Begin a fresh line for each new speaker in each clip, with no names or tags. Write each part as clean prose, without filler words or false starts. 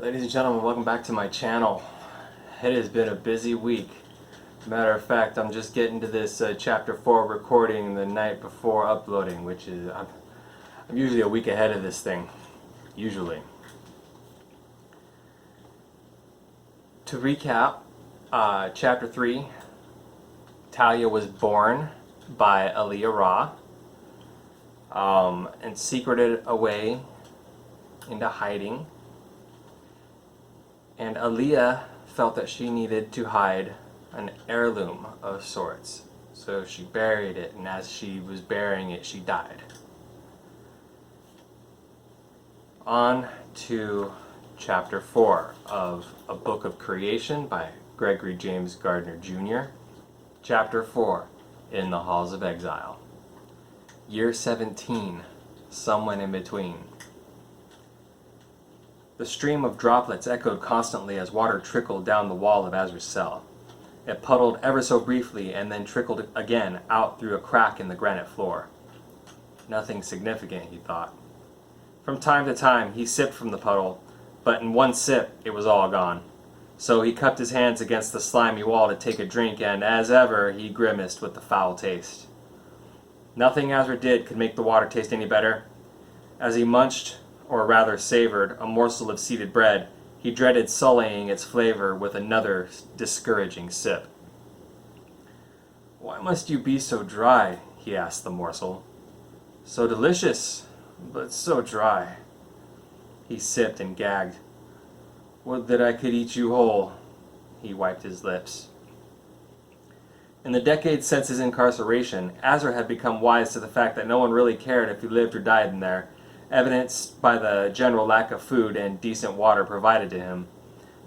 Ladies and gentlemen, welcome back to my channel. It has been a busy week. Matter of fact, I'm just getting to this chapter 4 recording the night before uploading, which is, I'm usually a week ahead of this thing. Usually. To recap, chapter 3, Talia was born by Aliyah Ra and secreted away into hiding. And Aliyah felt that she needed to hide an heirloom of sorts. So she buried it, and as she was burying it, she died. On to chapter 4 of A Book of Creation by Gregory James Gardner Jr. Chapter 4, In the Halls of Exile. Year 17, somewhere in between. The stream of droplets echoed constantly as water trickled down the wall of Azra's cell. It puddled ever so briefly and then trickled again out through a crack in the granite floor. Nothing significant, he thought. From time to time he sipped from the puddle, but in one sip it was all gone. So he cupped his hands against the slimy wall to take a drink, and as ever he grimaced with the foul taste. Nothing Azra did could make the water taste any better. As he munched, or rather savored, a morsel of seeded bread, he dreaded sullying its flavor with another discouraging sip. "Why must you be so dry?" he asked the morsel. "So delicious, but so dry." He sipped and gagged. "Would that I could eat you whole." He wiped his lips. In the decades since his incarceration, Azra had become wise to the fact that no one really cared if he lived or died in there, evidenced by the general lack of food and decent water provided to him.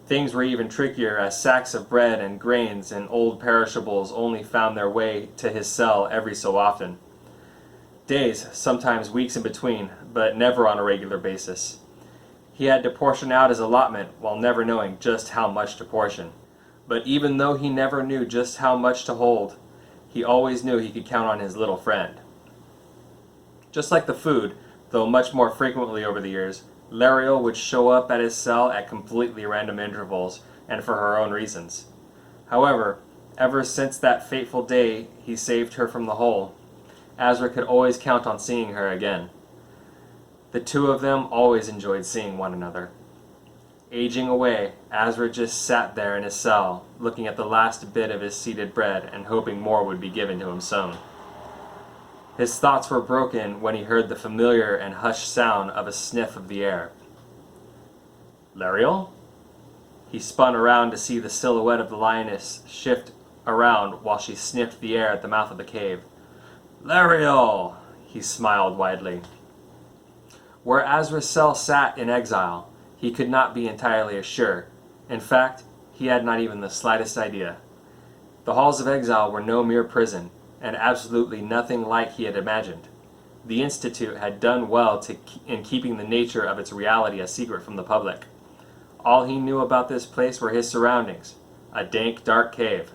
Things were even trickier, as sacks of bread and grains and old perishables only found their way to his cell every so often. Days, sometimes weeks in between, but never on a regular basis. He had to portion out his allotment while never knowing just how much to portion. But even though he never knew just how much to hold, he always knew he could count on his little friend. Just like the food, though much more frequently over the years, Lariel would show up at his cell at completely random intervals, and for her own reasons. However, ever since that fateful day he saved her from the hole, Azra could always count on seeing her again. The two of them always enjoyed seeing one another. Aging away, Azra just sat there in his cell, looking at the last bit of his seeded bread and hoping more would be given to him soon. His thoughts were broken when he heard the familiar and hushed sound of a sniff of the air. "Lariel?" He spun around to see the silhouette of the lioness shift around while she sniffed the air at the mouth of the cave. "Lariel!" He smiled widely. Where Azra's cell sat in exile, he could not be entirely sure. In fact, he had not even the slightest idea. The halls of exile were no mere prison, and absolutely nothing like he had imagined. The Institute had done well in keeping the nature of its reality a secret from the public. All he knew about this place were his surroundings: a dank, dark cave,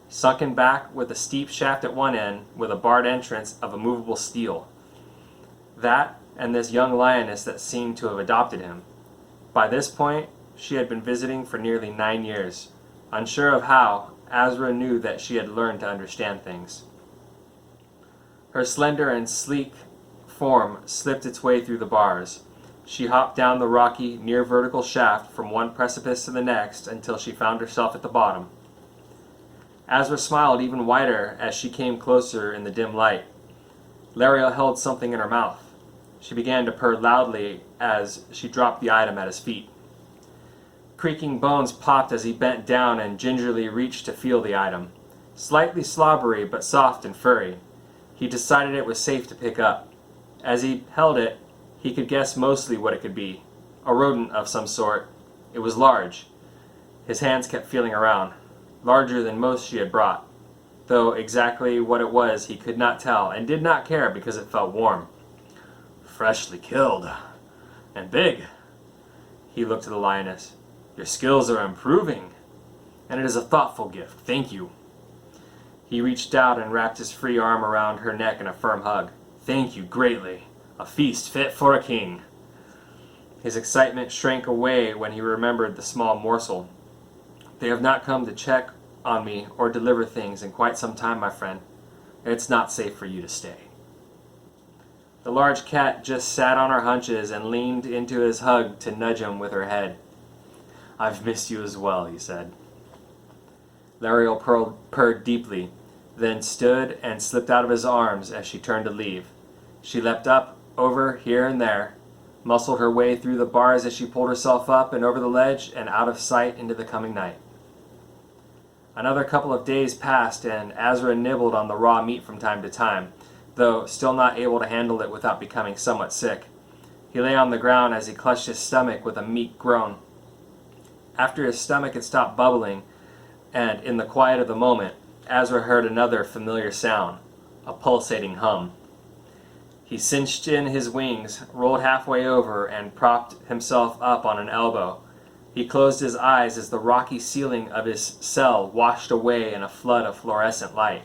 sunken back with a steep shaft at one end with a barred entrance of immovable steel. That, and this young lioness that seemed to have adopted him. By this point, she had been visiting for nearly 9 years. Unsure of how, Azra knew that she had learned to understand things. Her slender and sleek form slipped its way through the bars. She hopped down the rocky, near-vertical shaft from one precipice to the next until she found herself at the bottom. Azra smiled even wider as she came closer in the dim light. Lariel held something in her mouth. She began to purr loudly as she dropped the item at his feet. Creaking bones popped as he bent down and gingerly reached to feel the item. Slightly slobbery, but soft and furry. He decided it was safe to pick up. As he held it, he could guess mostly what it could be. A rodent of some sort. It was large. His hands kept feeling around. Larger than most she had brought. Though exactly what it was he could not tell, and did not care because it felt warm. "Freshly killed. And big." He looked to the lioness. "Your skills are improving. And it is a thoughtful gift. Thank you." He reached out and wrapped his free arm around her neck in a firm hug. "Thank you greatly. A feast fit for a king." His excitement shrank away when he remembered the small morsel. "They have not come to check on me or deliver things in quite some time, my friend. It's not safe for you to stay." The large cat just sat on her haunches and leaned into his hug to nudge him with her head. "I've missed you as well," he said. Lariel purred deeply, then stood and slipped out of his arms as she turned to leave. She leapt up, over, here and there, muscled her way through the bars as she pulled herself up and over the ledge and out of sight into the coming night. Another couple of days passed, and Azra nibbled on the raw meat from time to time, though still not able to handle it without becoming somewhat sick. He lay on the ground as he clutched his stomach with a meek groan. After his stomach had stopped bubbling, and in the quiet of the moment, Azra heard another familiar sound, a pulsating hum. He cinched in his wings, rolled halfway over, and propped himself up on an elbow. He closed his eyes as the rocky ceiling of his cell washed away in a flood of fluorescent light.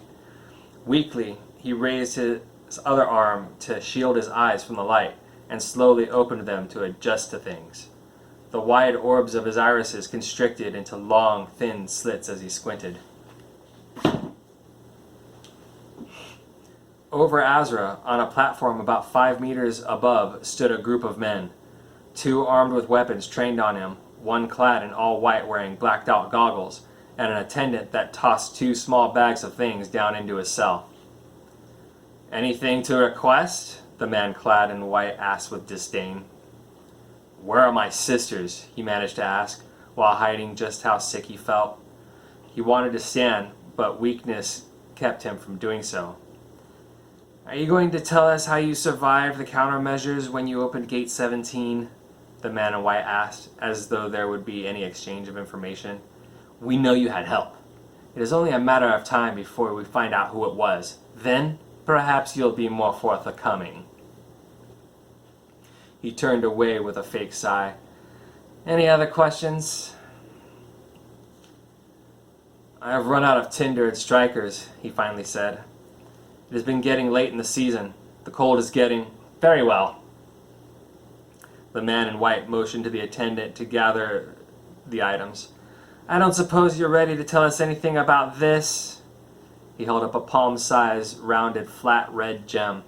Weakly, he raised his other arm to shield his eyes from the light, and slowly opened them to adjust to things. The wide orbs of his irises constricted into long, thin slits as he squinted. Over Azra, on a platform about 5 meters above, stood a group of men. 2 armed with weapons trained on him, one clad in all white wearing blacked-out goggles, and an attendant that tossed 2 small bags of things down into his cell. "Anything to request?" the man clad in white asked with disdain. "Where are my sisters?" he managed to ask, while hiding just how sick he felt. He wanted to stand, but weakness kept him from doing so. "Are you going to tell us how you survived the countermeasures when you opened Gate 17? The man in white asked, as though there would be any exchange of information. "We know you had help. It is only a matter of time before we find out who it was. Then, perhaps you'll be more forthcoming." He turned away with a fake sigh. "Any other questions?" "I have run out of tinder and strikers," he finally said. "It has been getting late in the season. The cold is getting very well." The man in white motioned to the attendant to gather the items. "I don't suppose you're ready to tell us anything about this?" He held up a palm-sized, rounded, flat red gem.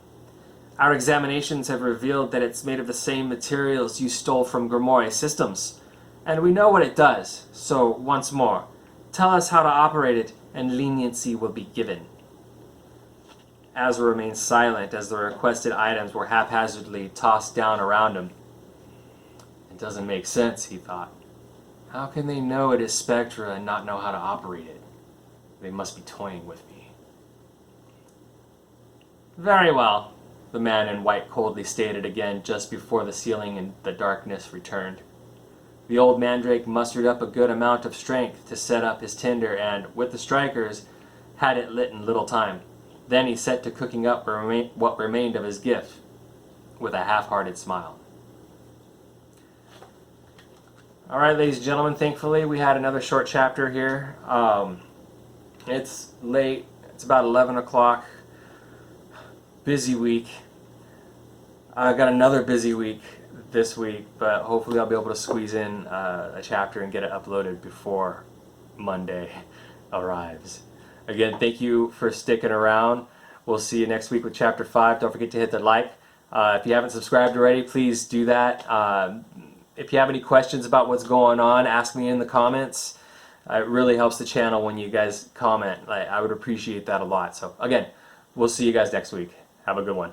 "Our examinations have revealed that it's made of the same materials you stole from Grimoire Systems, and we know what it does. So, once more, tell us how to operate it, and leniency will be given." Azra remained silent as the requested items were haphazardly tossed down around him. "It doesn't make sense," he thought. "How can they know it is Spectra and not know how to operate it? They must be toying with me." "Very well," the man in white coldly stated again just before the ceiling and the darkness returned. The old mandrake mustered up a good amount of strength to set up his tinder and, with the strikers, had it lit in little time. Then he set to cooking up what remained of his gift, with a half-hearted smile. Alright, ladies and gentlemen, thankfully we had another short chapter here. It's late, it's about 11 o'clock. Busy week. I've got another busy week this week, but hopefully I'll be able to squeeze in a chapter and get it uploaded before Monday arrives. Again, thank you for sticking around. We'll see you next week with Chapter 5. Don't forget to hit the like. If you haven't subscribed already, please do that. If you have any questions about what's going on, ask me in the comments. It really helps the channel when you guys comment. I would appreciate that a lot. So again, we'll see you guys next week. Have a good one.